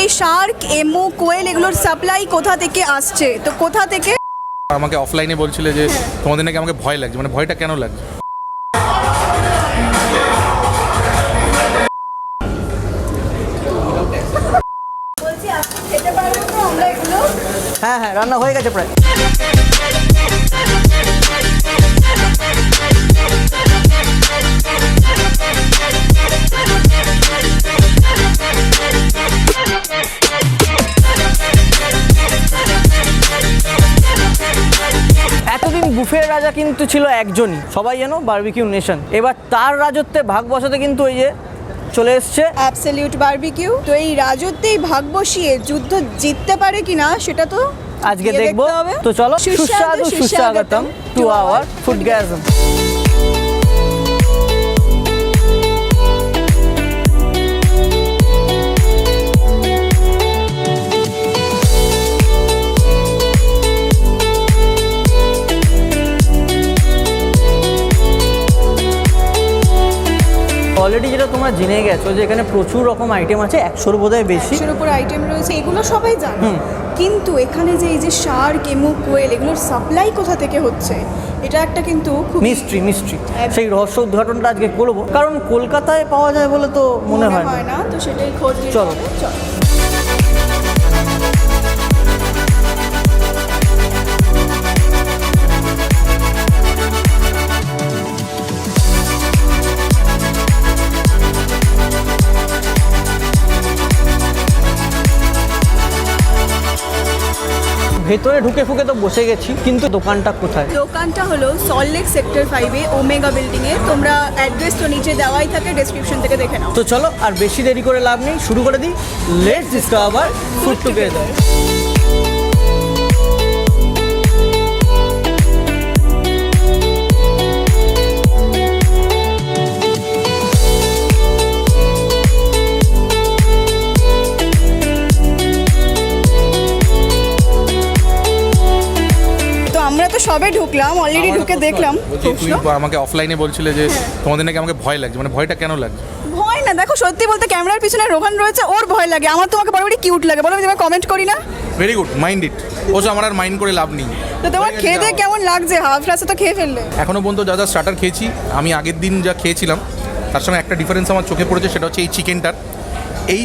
এই Shark, emu, কোয়েল এগুলোর supply কোথা থেকে আসছে, তো কোথা থেকে? আমাকে অফলাইনে বলছিল যে তোমাদের নাকি আমাকে ভয় লাগছে, মানে ভয়টা কেন লাগছে? বলছি আপনি খেতে পারবেন তো আমরা এগুলো? হ্যাঁ হ্যাঁ, রান্না হয়ে গেছে প্রায়। এতদিন বুফের রাজা কিন্তু ছিল একজনই, সবাই জানো, বারবিকিউ নেশন। এবার তার রাজত্বে ভাগ বসাতে কিন্তু এই যে চলে এসছে অ্যাবসলিউট বারবিকিউ। তো এই রাজত্বেই ভাগ বসিয়ে যুদ্ধ জিততে পারে কিনা সেটা তো আজকে গিয়ে দেখবো। দেখতে হবে। তো চলো, সুস্বাদু সুস্বাগতম টু আওয়ার ফুডগ্যাজম। অলরেডি যেটা তোমরা জেনে গেছো যে এখানে প্রচুর রকম আইটেম আছে, 100-র বোধহয় বেশি। 100-র উপর আইটেম রয়েছে, এগুলো সবাই জানে। কিন্তু এখানে যে এই যে শার্ক, এমু, কোয়েল এগুলোর সাপ্লাই কোথা থেকে হচ্ছে, এটা একটা কিন্তু খুব মিস্ট্রি। সেই রহস্য উদ্ঘাটনটা আজকে করবো, কারণ কলকাতায় পাওয়া যায় বলে তো মনে হয় না। তো সেটাই খোঁজ নিতে চলো। হবে। চলো। ভেতরে ঢুকে ফুকে তো বসে গেছি, কিন্তু দোকানটা কোথায়? দোকানটা হলো সল্টলেক সেক্টর 5-এ ওমেগা বিল্ডিংয়ে। তোমরা অ্যাড্রেস তো নিচে দেওয়াই থাকে, ডেসক্রিপশন থেকে দেখে নাও। তো চলো, আর বেশি দেরি করে লাভ নেই, শুরু করে দিই। Let's discover food together. আমরা তো সবে ঢুকলাম, অলরেডি ঢুকে দেখলাম। তুই আমাকে অফলাইনে বলছিল যে তোমাদের নাকি আমাকে ভয় লাগছে, মানে ভয়টা কেন লাগছে? ভয় না, দেখো সত্যি বলতে ক্যামেরার পিছনে রোহান রয়েছে, ওর ভয় লাগে। আমার তোমাকে বড় কিউট লাগে, বলো আমি তোমাকে কমেন্ট করি না? Very good, mind it. ওসব আমার আর মাইন্ড করে লাভ নেই। তো তোমার খেয়ে দিয়ে কেমন লাগছে? হাফ রাস্তা তো খেয়ে ফেললে। এখনো পর্যন্ত যা যা স্টার্টার খেয়েছি, আমি আগের দিন যা খেয়েছিলাম তার সঙ্গে একটা ডিফারেন্স আমার চোখে পড়েছে, সেটা হচ্ছে এই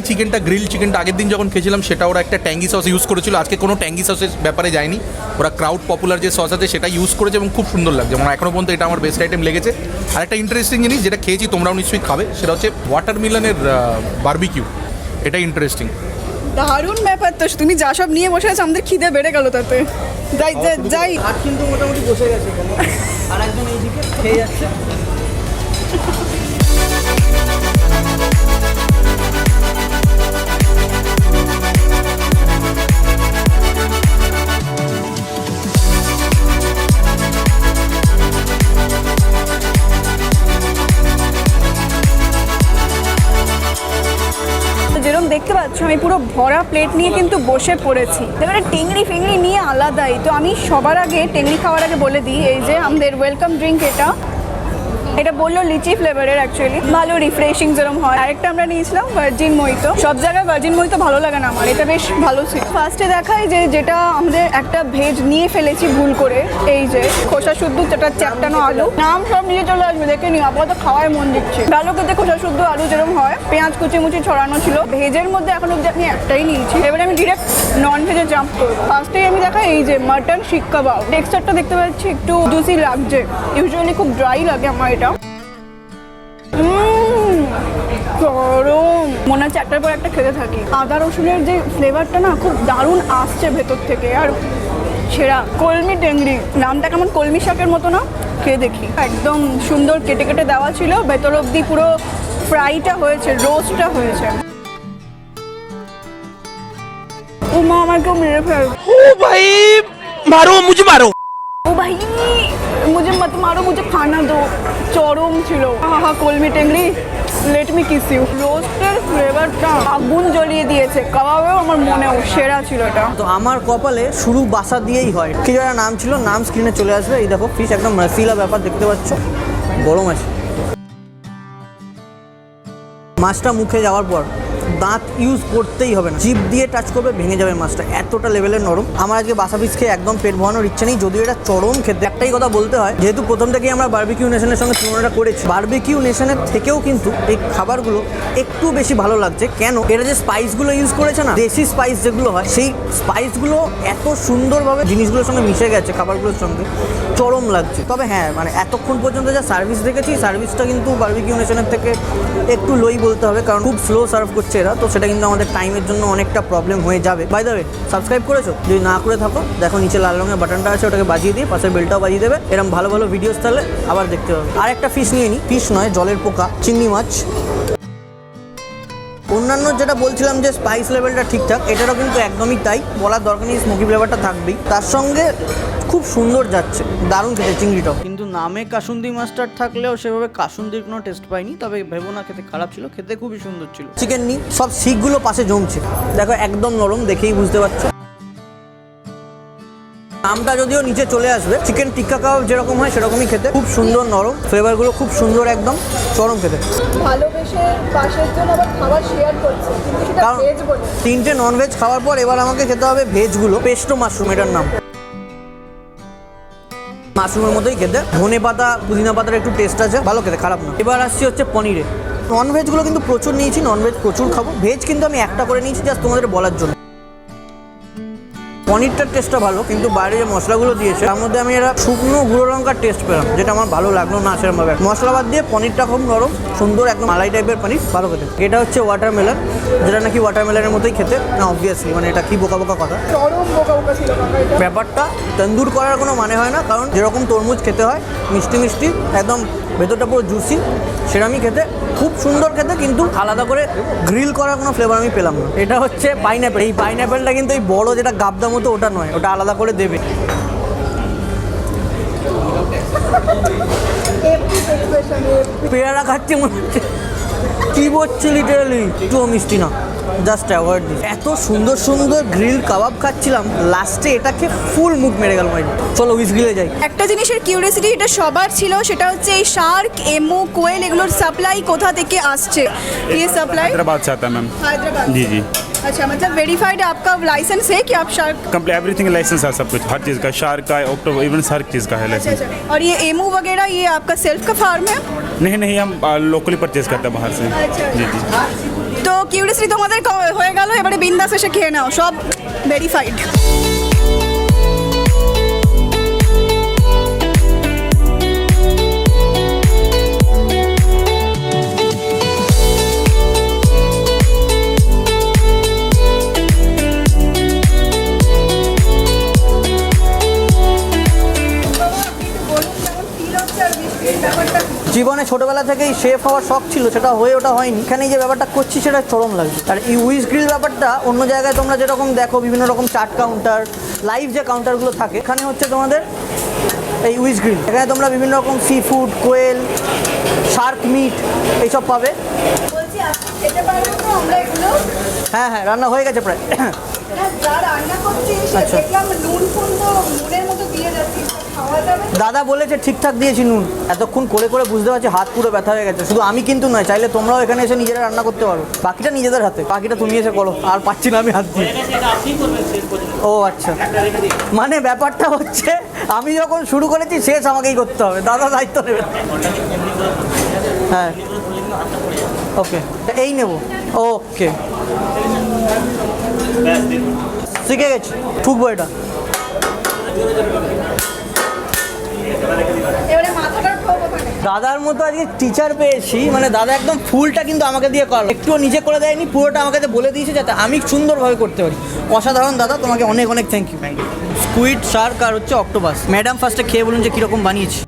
চিকেনটা গ্রিল চিকেনটা আগের দিন যখন খেয়েছিলাম সেটা ওরা একটা ট্যাঙ্গি সস ইউজ করেছিল। আজকে কোনো ট্যাঙ্গি সসের ব্যাপারে যায়নি, ওরা ক্রাউড পপুলার যে সস আছে সেটা ইউজ করেছে এবং খুব সুন্দর লাগছে। মানে এখনও পর্যন্ত এটা আমার বেস্ট আইটেম লেগেছে। আর একটা ইন্টারেস্টিং জিনিস যেটা খেয়েছি, তোমরাও নিশ্চয়ই খাবে, সেটা হচ্ছে ওয়াটারমেলনের বারবিকিউ। এটা ইন্টারেস্টিং, দারুণ ব্যাপার। তো তুমি যা সব নিয়ে বসে আছো, আমাদের খিদে বেড়ে গেল তাতে। যাই আর কিন্তু মোটামুটি বসে গেছে এখানে, আর একজন এইদিকে খেয়ে যাচ্ছে। যেরকম দেখতে পাচ্ছ, আমি পুরো ভরা প্লেট নিয়ে কিন্তু বসে পড়েছি। এবারে টেংরি ফিংরি নিয়ে আলাদাই। তো আমি সবার আগে টেংরি খাওয়ার আগে বলে দিই, এই যে আমাদের ওয়েলকাম ড্রিঙ্ক, এটা বললো লিচি ফ্লেভারের, অ্যাকচুয়ালি ভালো রিফ্রেশিং যেরকম হয়। আরেকটা আমরা নিয়েছিলাম ভার্জিন মোহিতো। সব জায়গায় ভার্জিন মোহিতো ভালো লাগে না আমার, এটা বেশ ভালো ছিল। ফার্স্টে দেখাই যে যেটা আমাদের একটা ভেজ নিয়ে ফেলেছি ভুল করে, এই যে খোসা শুদ্ধ যেটা চ্যাপটানো আলু, নাম সব নিয়ে চলে আসবে, দেখে নি। আপাতত খাওয়ায় মন দিচ্ছে। ভালো খেতে খোসা শুদ্ধ আলু যেরকম হয়, পেঁয়াজ কুচি মুচি ছড়ানো ছিল। ভেজের মধ্যে এখন অব্দি আমি একটাই নিয়েছি। এবারে আমি ডিরেক্ট নন ভেজে জাম্প করবো। ফার্স্টেই আমি দেখাই এই যে মাটন শিক কাবাব। টেক্সচারটা দেখতে পাচ্ছি একটু জুসি লাগছে, ইউজুয়ালি খুব ড্রাই লাগে আমার এটা। গরম, মনে হচ্ছে একটার পর একটা খেতে থাকি। আদা রসুনের যে ফ্লেভারটা না খুব দারুণ আসছে ভেতর থেকে। আর সেরা কলমি টেংরি, নামটা কেমন কলমি শাকের মতো না? খেয়ে দেখি। একদম সুন্দর কেটে কেটে দেওয়া ছিল, ভেতর অব্দি পুরো ফ্রাইটা হয়েছে, রোস্টটা হয়েছে। ও মা, আমার কেউ মেরে ফেল। ओ भाई मारो मुझे मारो। ও ভাই, মুঝে মত মারো, মুঝে খানা দো। চরম ছিল। হা কলমি টেংরি, লেট মি কিস ইউ। রোস্টের ফ্লেভারটা আগুন জ্বলিয়ে দিয়েছে। কাবাবেও আমার মনেও সেরা ছিল এটা। তো আমার কপালে শুরু বাসা দিয়েই হয়। কি যেন নাম ছিল, নাম স্ক্রিনে চলে আসবে। এই দেখো ফিশ, একদম রসিলা ব্যাপার দেখতে পাচ্ছ, গরম আছে। মাছটা মুখে যাওয়ার পর দাঁত ইউজ করতেই হবে না, জিভ দিয়ে টাচ করবে ভেঙে যাবে মাছটা, এতটা লেভেলের নরম। আমার আজকে বাসা পিস খেয়ে একদম পেট ভরানোর ইচ্ছে নেই, যদিও এটা চরম খেতে। একটাই কথা বলতে হয়, যেহেতু প্রথম থেকেই আমরা বারবিকিউ নেশনের সঙ্গে তুলনাটা করেছি, বারবিকিউ নেশনের থেকেও কিন্তু এই খাবারগুলো একটু বেশি ভালো লাগছে। কেন? এরা যে স্পাইসগুলো ইউজ করেছে না, দেশি স্পাইস যেগুলো হয়, সেই স্পাইসগুলো এত সুন্দরভাবে জিনিসগুলোর সঙ্গে মিশে গেছে খাবারগুলোর সঙ্গে, চরম লাগছে। তবে হ্যাঁ, মানে এতক্ষণ পর্যন্ত যা সার্ভিস দেখেছি, সার্ভিসটা কিন্তু বারবিকিউ নেশনের থেকে একটু লোই বলতে হবে, কারণ খুব স্লো সার্ভ করছে এরা, তো সেটা কিন্তু আমাদের টাইমের জন্য অনেকটা প্রবলেম হয়ে যাবে। বাই দ্য ওয়ে, সাবস্ক্রাইব করেছো? যদি না করে থাকো, দেখো নিচে লাল রঙের বাটনটা আছে, ওটাকে বাজিয়ে দিয়ে পাশের বেলটাও বাজিয়ে দেবে। এরকম ভালো ভালো ভিডিওস তাহলে আবার দেখতে হবে। আর একটা ফিশ নিয়ে নিই, ফিশ নয়, জলের পোকা, চিংড়ি মাছ। অন্যান্য যেটা বলছিলাম যে স্পাইস লেভেলটা ঠিকঠাক, এটারও কিন্তু একদমই তাই, বলার দরকার নেই, স্মোকি ফ্লেভারটা থাকবেই। তার সঙ্গে খুব সুন্দর যাচ্ছে, দারুণ খেতে চিংড়িটাও। কিন্তু নামে কাসুন্দি মাস্টার্ড থাকলেও সেভাবে কাসুন্দির কোনো টেস্ট পাইনি, তবে ভেবো না খেতে খারাপ ছিল, খেতে খুবই সুন্দর ছিল। চিকেন নিই, সব শিকগুলো পাশে জমছে, দেখো একদম নরম, দেখেই বুঝতে পারছো। আমটা যদিও নিচে চলে আসবে, চিকেন টিক্কা কাবাব যেরকম হয় সেরকমই খেতে, খুব সুন্দর নরম, ফ্লেভারগুলো খুব সুন্দর, একদম চরম খেতে। ভালোবেসে পাশের জন্য আবার খাবার শেয়ার করছে, কিন্তু সেটা কারণ ভেজ বলে। 3টে ননভেজ খাওয়ার পর এবার আমাকে খেতে হবে ভেজগুলো। পেস্টো মাশরুম এটার নাম, মাশরুমের মতোই খেতে, ধনে পাতা পুদিনা পাতার একটু টেস্ট আছে, ভালো খেতে, খারাপ না। এবার আসছি হচ্ছে পনিরে। ননভেজগুলো কিন্তু প্রচুর নিয়েছি, ননভেজ প্রচুর খাবো, ভেজ কিন্তু আমি একটা করে নিয়েছি জাস্ট তোমাদের বলার জন্য। পনিরটার টেস্টটা ভালো, কিন্তু বাইরে যে মশলাগুলো দিয়েছে তার মধ্যে আমি একটা শুকনো গুঁড়ো লঙ্কার টেস্ট পেলাম, যেটা আমার ভালো লাগলো না সেরকমভাবে। মশলা বাদ দিয়ে পনিরটা খুব নরম সুন্দর, একদম মালাই টাইপের পনির, ভালো খেতে। এটা হচ্ছে ওয়াটারমেলন, যেটা নাকি ওয়াটারমেলনের মতোই খেতে না, অবভিয়াসলি, মানে এটা কি বোকা বোকা কথা। চরম বোকা বোকা ছিল কাকা এটা। ব্যাপারটা তন্দুর করার কোনো মানে হয় না, কারণ যেরকম তরমুজ খেতে হয় মিষ্টি মিষ্টি, একদম ভেতরটা পুরো জুসি, সেরকমই খেতে, খুব সুন্দর খেতে, কিন্তু আলাদা করে গ্রিল করার কোনো ফ্লেভার আমি পেলাম না। এটা হচ্ছে পাইনঅ্যাপেল, এই পাইনঅ্যাপেলটা কিন্তু এই বড় যেটা গাবদা মতো ওটা নয়, ওটা আলাদা করে দেবে। পেয়ারা খাচ্ছে মনে হচ্ছে, কি বলছি লিটারালি, একটুও মিষ্টি না, জাস্ট অ্যাভয়েড দিস। এত সুন্দর সুন্দর গ্রিল কাবাব খাচ্ছিলাম, লাস্টে এটাকে ফুল মুখ মেরে গেল মাইরি। চলো উইস গ্রিলে যাই। একটা জিনিসের কিউরিয়াসিটি এটা সবার ছিল, সেটা হচ্ছে এই শার্ক, এমু, কোয়েল এগুলোর সাপ্লাই কোথা থেকে আসছে? ये सप्लाई हैदराबाद से आता है मैम। हैदराबाद। जी जी, अच्छा, मतलब वेरीफाइड आपका लाइसेंस है कि आप शार्क? कंप्लीट एवरीथिंग लाइसेंस है, सब कुछ, हर चीज़ का, शार्क का, ऑक्टोबर, इवन हर चीज़ का है अच्छा लाइसेंस। अच्छा। और ये एमू वगैरह ये आपका सेल्फ का फार्म है? नहीं नहीं, हम लोकली परचेज करते हैं बाहर से। अच्छा। जी जी, তো কিউরিয়াসিটি তোমাদের হয়ে গেল, এবারে বিন্দাস এসে খেয়ে নাও, সব ভেরিফাইড। জীবনে ছোটবেলা থেকেই শেফ হওয়ার শখ ছিল, সেটা হয়ে ওটা হয়নি। এখানে যে ব্যাপারটা করছি সেটা চরম লাগছে। আর এই উইস গ্রিল ব্যাপারটা অন্য জায়গায় তোমরা যেরকম দেখো বিভিন্ন রকম চাট কাউন্টার, লাইভ যে কাউন্টারগুলো থাকে, এখানে হচ্ছে তোমাদের এই উইস গ্রিল। এখানে তোমরা বিভিন্ন রকম সি ফুড, কোয়েল, শার্ক মিট এইসব পাবে। বলছি খেতে পারবো তো আমরা এগুলো? হ্যাঁ হ্যাঁ, রান্না হয়ে গেছে প্রায়। না, যা রান্না করছিস আচ্ছা। দেখলাম নুন ফুন তো নুনের মতো দিয়ে যাচ্ছিস, খাওয়া যাবে? দাদা বলেছে ঠিকঠাক দিয়েছি নুন, এতক্ষণ করে করে বুঝতে পারছি হাত পুরো ব্যথা হয়ে গেছে। শুধু আমি কিন্তু নয়, চাইলে তোমরাও এখানে এসে নিজেরা রান্না করতে পারো, বাকিটা নিজেদের হাতে, বাকিটা তুমি এসে করো, আর পাচ্ছি না আমি হাত দিয়ে। ও আচ্ছা, মানে ব্যাপারটা হচ্ছে আমি যখন শুরু করেছি শেষ আমাকেই করতে হবে, দাদা দায়িত্ব নেবে। হ্যাঁ ওকে, এই নেব, ওকে শিখে গেছি, ঠুকবো এটা। এবারে মাথাটা ঠোক ওখানে। দাদার মতো আজকে টিচার পেয়েছি, মানে দাদা একদম ফুলটা কিন্তু আমাকে দিয়ে করালো, একটুও নিজে করে দেয়নি, পুরোটা আমাকে বলে দিয়েছে যাতে আমি সুন্দরভাবে করতে পারি। অসাধারণ দাদা, তোমাকে অনেক অনেক থ্যাংক ইউ। স্কুইড, শার্ক আর হচ্ছে অক্টোপাস। ম্যাডাম ফার্স্টে খেয়ে বলুন যে কীরকম বানিয়েছি।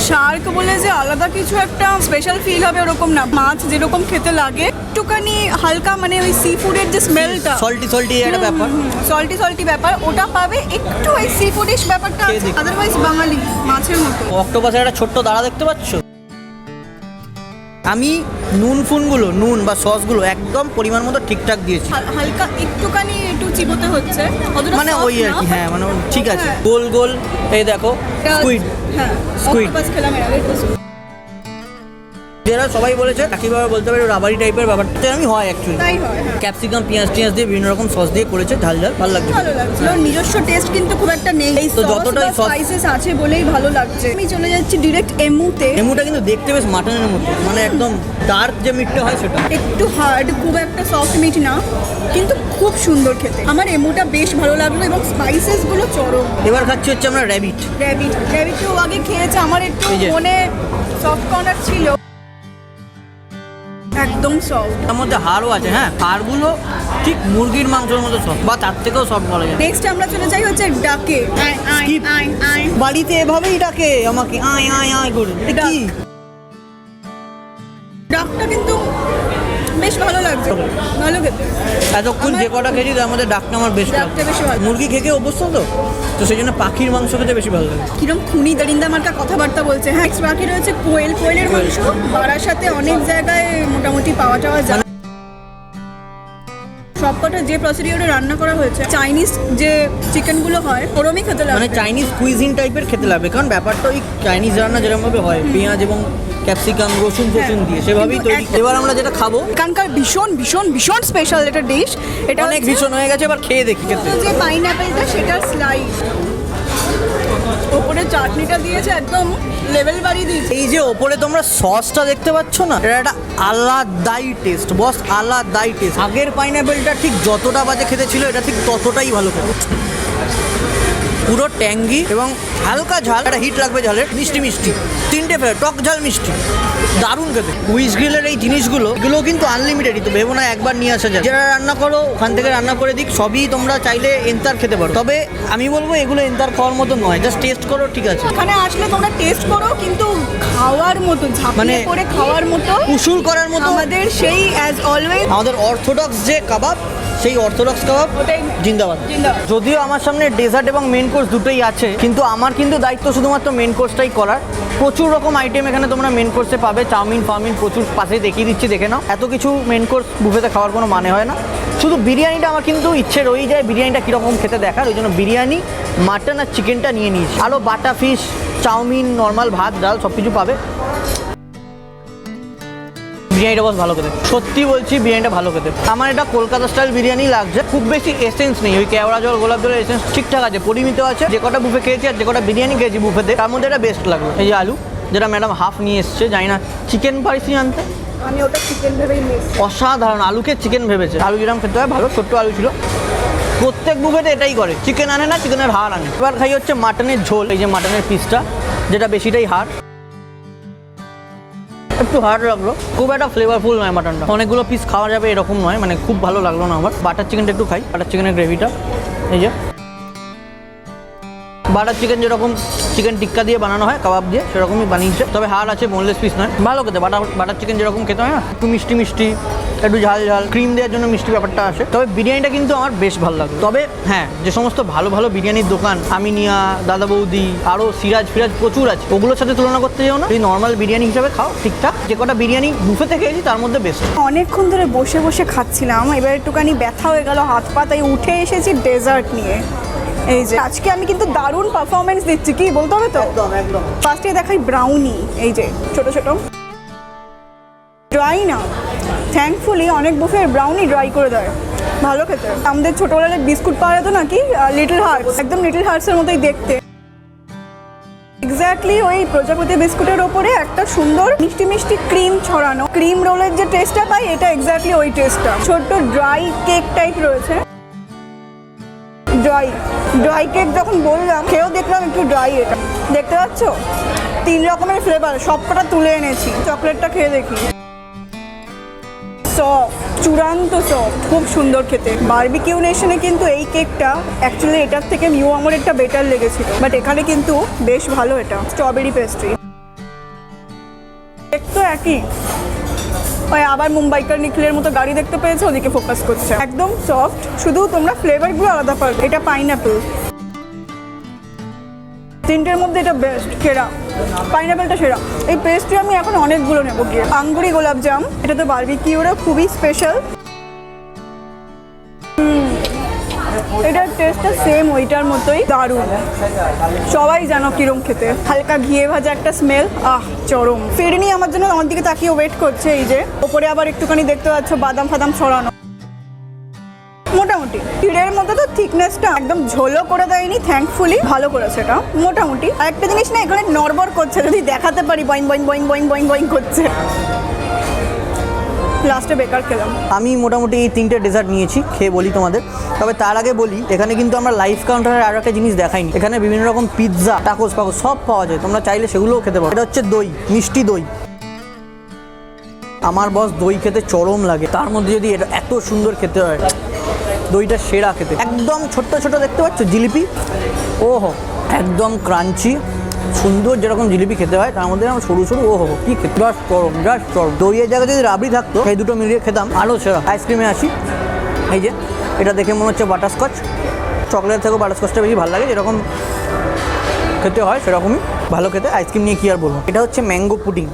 শার্ক বলে যে আলাদা কিছু একটা স্পেশাল ফিল হবে ওরকম না, মাছ যেরকম খেতে লাগে একটুখানি হালকা, মানে ওই সি ফুডের যে স্মেলটা, সল্টি সল্টি একটা ব্যাপার, সল্টি সল্টি ব্যাপার, ওটা পাবে একটু, ওই সি ফুডিশ ব্যাপারটা খেয়ে আছে, দেখি। আদারওয়াইজ বাঙালি মাছের মতো। অক্টোপাসের একটা ছোট্ট দাঁড়া দেখতে পাচ্ছ। আমি নুন ফুনগুলো, নুন বা সসগুলো একদম পরিমাণ মতো ঠিকঠাক দিয়েছি, হালকা একটুখানি একটু চিবোতে হচ্ছে, অতটা মানে soft ওই আর না। কি, হ্যাঁ মানে ঠিক আছে। হ্যাঁ। গোল গোল, এই দেখো এটা- স্কুইড। হ্যাঁ, Squid। অক্টোপাস খেলাম এর আগে। যারা সবাই বলেছে একইভাবে বলতে পারি রাবারি টাইপের ব্যাপারটা আমি হয় অ্যাকচুয়ালি। তাই হয়, হ্যাঁ। ক্যাপসিকাম পেঁয়াজ টিয়াজ দিয়ে বিভিন্ন রকম সস দিয়ে করেছে, ঝাল ঝাল ভালো লাগছে। ভালো লাগছে, ওর নিজস্ব টেস্ট কিন্তু খুব একটা নেই, এই তো সস যতটাই বা sauce- স্পাইসেস আছে বলেই ভালো লাগছে। আমি চলে যাচ্ছি ডিরেক্ট এমুতে। এমুটা কিন্তু দেখতে বেশ মাটনের মতো, মানে একদম ডার্ক যে মিটটা হয় সেটা। একটু হার্ড, খুব একটা সফট মিট না, কিন্তু খুব সুন্দর খেতে। আমার এমুটা বেশ ভালো লাগলো এবং স্পাইসেস গুলো চরম। এবার খাচ্ছি হচ্ছে আমরা র্যাবিট। র্যাবিটও আগে খেয়েছে, আমার একটু এই যে। মনে সফট কর্নার ছিল, একদম সফট। তার মধ্যে হাড়ও আছে, হ্যাঁ হাড়গুলো ঠিক মুরগির মাংসের মতো সফট, বা তার থেকেও সফট বলা যায়। নেক্সট আমরা চলে যাই হচ্ছে ডাকে। Skip. বাড়িতে এভাবেই ডাকে আমাকে, আয় আয় আয় করে। এটা কি? ডাকটা কিন্তু বেশ ভালো লাগছে, ভালো খেতে। এতক্ষণ যে কটা খেয়েছি তার মধ্যে ডাকটা আমার বেশ ডাকটা বেশি ভালো। মুরগি খেয়ে অভ্যস্ত তো, তো সেই জন্য পাখির মাংস খেতে বেশি ভালো লাগে। কিরম খুনি দারিন্দা মার্কা কথাবার্তা বলছে। হ্যাঁ, বাকি রয়েছে কোয়েলের মাংস, বারাসাতে অনেক জায়গায় মোটামুটি পাওয়া টাওয়া যায়। সবকটা যে প্রসিডিওরে রান্না করা হয়েছে, চাইনিজ যে চিকেনগুলো হয় ওরমই খেতে মানে লাগবে। চাইনিজ কুইজিন টাইপের খেতে লাগবে, কারণ ব্যাপারটা ওই চাইনিজ রান্না যেরকমভাবে হয় পেঁয়াজ এবং ক্যাপসিকাম রসুন ফসুন দিয়ে সেভাবেই কিন্তু তৈরি। একটা- এবার আমরা যেটা খাবো এখানকার ভীষণ ভীষণ ভীষণ স্পেশাল একটা ডিশ, এটা অনেক হচ্ছে ভীষণ হয়ে গেছে, এবার খেয়ে দেখি খেতে। যে পাইনঅ্যাপেলটা সেটার স্লাইস, ওপরে চাটনিটা দিয়েছে, একদম লেভেল বাড়িয়ে দিয়েছে। এই যে ওপরে তোমরা সসটা দেখতে পাচ্ছ না, এটা একটা আলাদাই টেস্ট, বস আলাদাই টেস্ট। আগের পাইনঅ্যাপেলটা ঠিক যতটা বাজে খেতে ছিল এটা ঠিক ততটাই ভালো খেতে। পুরো ট্যাঙ্গি এবং হালকা ঝাল, একটা হিট লাগবে ঝালের, মিষ্টি মিষ্টি তিনটে ফ্লেভার, টক ঝাল মিষ্টি, দারুণ খেতে। উইস গ্রিলের এই জিনিসগুলো এগুলো কিন্তু আনলিমিটেডই, তো ভেবো না একবার নিয়ে আসা যায়। যারা রান্না করো ওখান থেকে রান্না করে দিক, সবই তোমরা চাইলে এন্তার খেতে পারো, তবে আমি বলবো এগুলো এন্তার খাওয়ার মতো নয়, জাস্ট টেস্ট করো ঠিক আছে। এখানে আসলে তোমরা টেস্ট করো, কিন্তু খাওয়ার মতো ঝাঁপিয়ে মানে পড়ে খাওয়ার মতো, উসুল করার মতো আমাদের সেই অ্যাজ অলওয়েজ আমাদের অর্থোডক্স যে কাবাব, সেই অর্থোডক্স কাবাব ওটাই জিন্দাবাদ। জিন্দাবাদ। যদিও আমার সামনে ডেজার্ট এবং মেন কোর্স দুটোই আছে, কিন্তু আমার কিন্তু দায়িত্ব শুধুমাত্র মেন কোর্সটাই করার। প্রচুর রকম আইটেম এখানে তোমরা মেন কোর্সে পাবে, চাউমিন ফাউমিন প্রচুর, পাশে দেখিয়ে দিচ্ছি দেখে নাও। এত কিছু মেন কোর্স বুফেতে খাওয়ার কোনো মানে হয় না। শুধু বিরিয়ানিটা আমার কিন্তু ইচ্ছে রয়েই যায় বিরিয়ানিটা কীরকম খেতে দেখার, ওই জন্য বিরিয়ানি, মাটন আর চিকেনটা নিয়ে নিয়েছি। আরও বাটা ফিশ, চাউমিন, নর্মাল ভাত ডাল সব কিছু পাবে। বিরিয়ানিটা বস ভালো খেতে, সত্যি বলছি বিরিয়ানিটা ভালো খেতে। আমার এটা কলকাতা স্টাইল বিরিয়ানি লাগছে, খুব বেশি এসেন্স নেই, ওই কেওড়া জল গোলাপ জলের এসেন্স ঠিকঠাক আছে, পরিমিত আছে। যে কটা বুফে খেয়েছি আর যে কটা বিরিয়ানি খেয়েছি বুফেতে, তার মধ্যে এটা বেস্ট লাগলো। এই যে আলু, যেটা ম্যাডাম হাফ নিয়ে এসছে, জানি না চিকেন পারিসনি আনতে, আমি ওটা চিকেন ভেবেই মিস। অসাধারণ, আলুকে চিকেন ভেবেছে। আলু যেরকম খেতে হয় ভালো, ছোট্ট আলু ছিল। প্রত্যেক বুফেতে এটাই করে, চিকেন আনে না, চিকেনের হাড় আনে। এবার খাই হচ্ছে মাটনের ঝোল, এই যে মাটনের পিসটা, যেটা বেশিটাই হাড়, একটু হার্ড লাগলো, খুব একটা ফ্লেভারফুল নয় মাটনটা। অনেকগুলো পিস খাওয়া যাবে এরকম নয়, মানে খুব ভালো লাগলো না আমার। বাটার চিকেনটা একটু খাই, বাটার চিকেনের গ্রেভিটা, এই যে বাটার চিকেন যেরকম চিকেন টিক্কা দিয়ে বানানো হয় কাবাব দিয়ে, সেরকমই বানিয়েছে, তবে হাড় আছে, বোনলেস পিস নয়। ভালো খেতে, বাটার চিকেন যেরকম খেতে হয় না, একটু মিষ্টি মিষ্টি, একটু ঝাল ঝাল, ক্রিম দেওয়ার জন্য মিষ্টি ব্যাপারটা আসে। তবে বিরিয়ানিটা কিন্তু আমার বেশ ভালো লাগলো। তবে হ্যাঁ, যে সমস্ত ভালো ভালো বিরিয়ানির দোকান, আমিনিয়া, দাদা বৌদি, আরও সিরাজ ফিরাজ প্রচুর আছে, ওগুলোর সাথে তুলনা করতে যাও না। এই নর্মাল বিরিয়ানি হিসাবে খাও ঠিকঠাক। যে কটা বিরিয়ানি বুফেতে খেয়েছি তার মধ্যে বেস্ট। অনেকক্ষণ ধরে বসে বসে খাচ্ছিলাম, এবার একটুখানি ব্যথা হয়ে গেল হাত পা, তাই উঠে এসেছি ডেজার্ট নিয়ে। এই যে আজকে আমি কিন্তু দারুণ পারফরমেন্স দিচ্ছি, কি বলতে হবে তো। একদম একদম। ফার্স্টে দেখাই ব্রাউনি, এই যে ছোট ছোট ড্রাই না, থ্যাঙ্কফুলি অনেক বুফে ব্রাউনি ড্রাই করে দেয়, ভালো খেতে। আমাদের ছোটবেলায় বিস্কুট পাওয়া যেত নাকি, লিটল হার্টস, একদম লিটল হার্টসের মতোই দেখতে। এক্স্যাক্টলি ওই প্রজাপতি বিস্কুটের ওপরে একটা সুন্দর মিষ্টি মিষ্টি ক্রিম ছড়ানো, ক্রিম রোলের যে টেস্টটা পাই, এটা এক্স্যাক্টলি ওই টেস্টটা। ছোট্ট ড্রাই কেক টাইপ রয়েছে, ড্রাই কেক যখন বললাম, খেয়েও দেখলাম একটু ড্রাই। এটা দেখতে পাচ্ছ 3 রকমের ফ্লেভার, সবকটা তুলে এনেছি। চকলেটটা খেয়ে দেখি, সফট, চূড়ান্ত সফট, খুব সুন্দর খেতে। বারবিকিউ নেশনে কিন্তু এই কেকটা অ্যাকচুয়ালি এটার থেকে মিউ আমরেরটা বেটার লেগেছিল, বাট এখানে কিন্তু বেশ ভালো। এটা স্ট্রবেরি পেস্ট্রি, একটু একই, ওই আবার মুম্বাইকার নিখিলের মতো গাড়ি দেখতে পেয়েছে, ওদিকে ফোকাস করছে। একদম সফট, শুধু তোমরা ফ্লেভারগুলো আলাদা পাবে। এটা পাইনঅ্যাপেল, তিনটের মধ্যে এটা বেস্ট, সেরা। পাইনঅ্যাপেলটা সেরা। এই পেস্ট্রি আমি এখন অনেকগুলো নেবো গিয়ে। আঙ্গুরি গোলাপজাম, এটা তো বারবিকিউরও খুবই স্পেশাল। এটার টেস্টটা সেম ওইটার মতোই দারুণ। সবাই জানো কিরম খেতে, হালকা ঘিয়ে ভাজা একটা স্মেল, চরম। ফিরনি আমার জন্য আমার দিকে তাকিয়ে ওয়েট করছে, এই যে ওপরে আবার একটুখানি দেখতে পাচ্ছ বাদাম ফাদাম ছড়ানো। মোটামুটি ক্ষীরের মতো তো থিকনেসটা একদম ঝোলও করে দেয়নি, থ্যাঙ্কফুলি ভালো করেছে এটা মোটামুটি। আর একটা জিনিস না, এখানে নড়বড় করছে, যদি দেখাতে পারি বইং বইং বইং বইং বইং বইং করছে। লাস্টে বেকার খেলাম। আমি মোটামুটি এই 3টে ডেজার্ট নিয়েছি, খেয়ে বলি তোমাদের। তবে তার আগে বলি, এখানে কিন্তু আমরা লাইভ কাউন্টারের আরও একটা জিনিস দেখাইনি। এখানে বিভিন্ন রকম পিৎজা, টাকোস পাকোস সব পাওয়া যায়, তোমরা চাইলে সেগুলোও খেতে পারো। এটা হচ্ছে দই, মিষ্টি দই। আমার বস দই খেতে চরম লাগে, তার মধ্যে যদি এটা এত সুন্দর খেতে হয়, দইটা সেরা খেতে। একদম ছোট্ট ছোট দেখতে পাচ্ছ জিলিপি, ওহো একদম ক্রাঞ্চি সুন্দর, যেরকম জিলিপি খেতে হয় তার মধ্যে আমার সরু সরু, ওহো কি খেতে, জাস্ট চরম জাস্ট চরম। দইয়ের জায়গায় যদি রাবড়ি থাকতো, এই দুটো মিলিয়ে খেতাম আরও সেরা। আইসক্রিমে আসি, এই যে এটা দেখে মনে হচ্ছে বাটারস্কচ, চকলেট থেকেও বাটারস্কচটা বেশি ভালো লাগে, যেরকম খেতে হয় সেরকমই ভালো খেতে। আইসক্রিম নিয়ে কী আর বলবো। এটা হচ্ছে ম্যাঙ্গো পুডিং,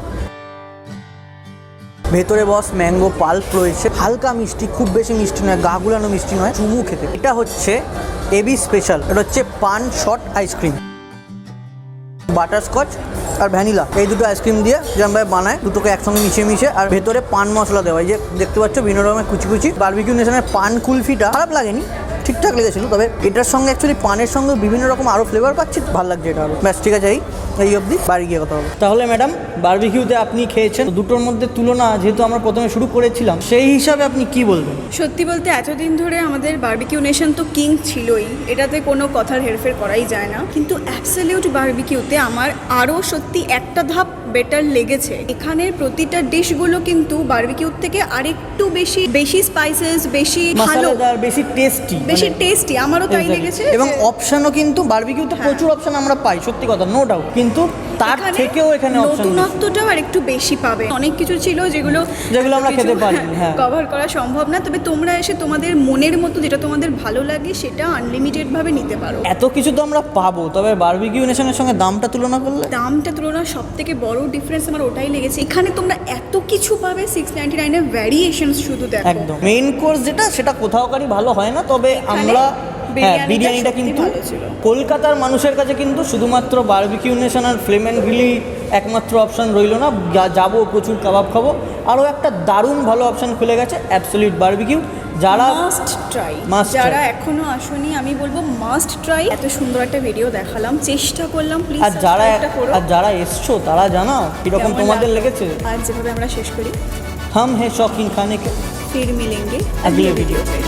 ভেতরে বস ম্যাঙ্গো পাল্প রয়েছে, হালকা মিষ্টি, খুব বেশি মিষ্টি নয়, গা গুলানো মিষ্টি নয়, চুমু খেতে। এটা হচ্ছে এবি স্পেশাল, এটা হচ্ছে পান শট আইসক্রিম, বাটারস্কচ আর ভ্যানিলা এই দুটো আইসক্রিম দিয়ে যেমনভাবে বানায়, দুটোকে একসঙ্গে মিশিয়ে আর ভেতরে পান মশলা দেওয়া। এই যে দেখতে পাচ্ছ বিভিন্ন রকমের কুচি কুচি। বারবিকিউ নেশনের পান কুলফিটা খারাপ লাগেনি, ঠিকঠাক লেগেছিল, তবে এটার সঙ্গে অ্যাকচুয়ালি পানের সঙ্গে বিভিন্ন রকম আরও ফ্লেভার পাচ্ছি, ভালো লাগছে এটা আরও। ব্যাস ঠিক আছে, এই অবধি, বাড়ি গিয়ে কথা হবে। তাহলে ম্যাডাম, বারবিকিউতে আপনি খেয়েছেন, দুটোর মধ্যে তুলনা যেহেতু আমরা প্রথমে শুরু করেছিলাম, সেই হিসাবে আপনি কি বলবেন? সত্যি বলতে এতদিন ধরে আমাদের বারবিকিউ নেশন তো কিং ছিলই, এটাতে কোনো কথার হেরফের করাই যায় না, কিন্তু অ্যাবসলিউট বারবিকিউতে আমার আরও সত্যি একটা ধাপ বেটার লেগেছে। এখানের প্রতিটা ডিশগুলো কিন্তু বারবিকিউর থেকে আরেকটু বেশি স্পাইসেস, বেশি ভালো, মশলাদার, বেশি টেস্টি, বেশি টেস্টি, আমারও তাই লেগেছে। এবং অপশনও কিন্তু বারবিকিউতে প্রচুর অপশন আমরা পাই, সত্যি কথা, নো ডাউট, কিন্তু তার থেকেও এখানে অপশন নতুনত্বটাও আর একটু বেশি পাবে। অনেক কিছু ছিল যেগুলো আমরা খেতে পারি, হ্যাঁ, কভার করা সম্ভব না, তবে তোমরা এসে তোমাদের মনের মতো যেটা তোমাদের ভালো লাগে সেটা আনলিমিটেড ভাবে নিতে পারো। এত কিছু তো আমরা পাবো, তবে বারবিকিউ নেশনের সঙ্গে দামটা তুলনা করলে, দামটা তুলনা সব থেকে বড় ডিফারেন্স আমার ওটাই লেগেছে। এখানে তোমরা এত কিছু পাবে, 699 এর ভ্যারিয়েশনস শুধু দেখো। একদম মেইন কোর্স যেটা, সেটা কোথাও কারই ভালো হয় না, তবে আমরা বিরিয়ানিটা কিন্তু কলকাতার মানুষের কাছে কিন্তু শুধুমাত্র বারবিকিউ নেশন আর ফ্লেম অ্যান্ড গ্রিলই একমাত্র অপশান রইল না, যাবো প্রচুর কাবাব খাবো, আরও একটা দারুণ ভালো অপশান খুলে গেছে অ্যাবসলিউট বারবিকিউ। যারা মাস্ট ট্রাই, যারা এখনো আসোনি আমি বলবো মাস্ট ট্রাই। এত সুন্দর একটা ভিডিও দেখালাম, চেষ্টা করলাম, প্লিজ আর যারা এসছো তারা জানাও কিরকম তোমাদের লেগেছে। আর যেভাবে আমরা শেষ করি, হাম হে শৌকিন খানে কে, ফির মিলেঙ্গে अगले वीडियो पे।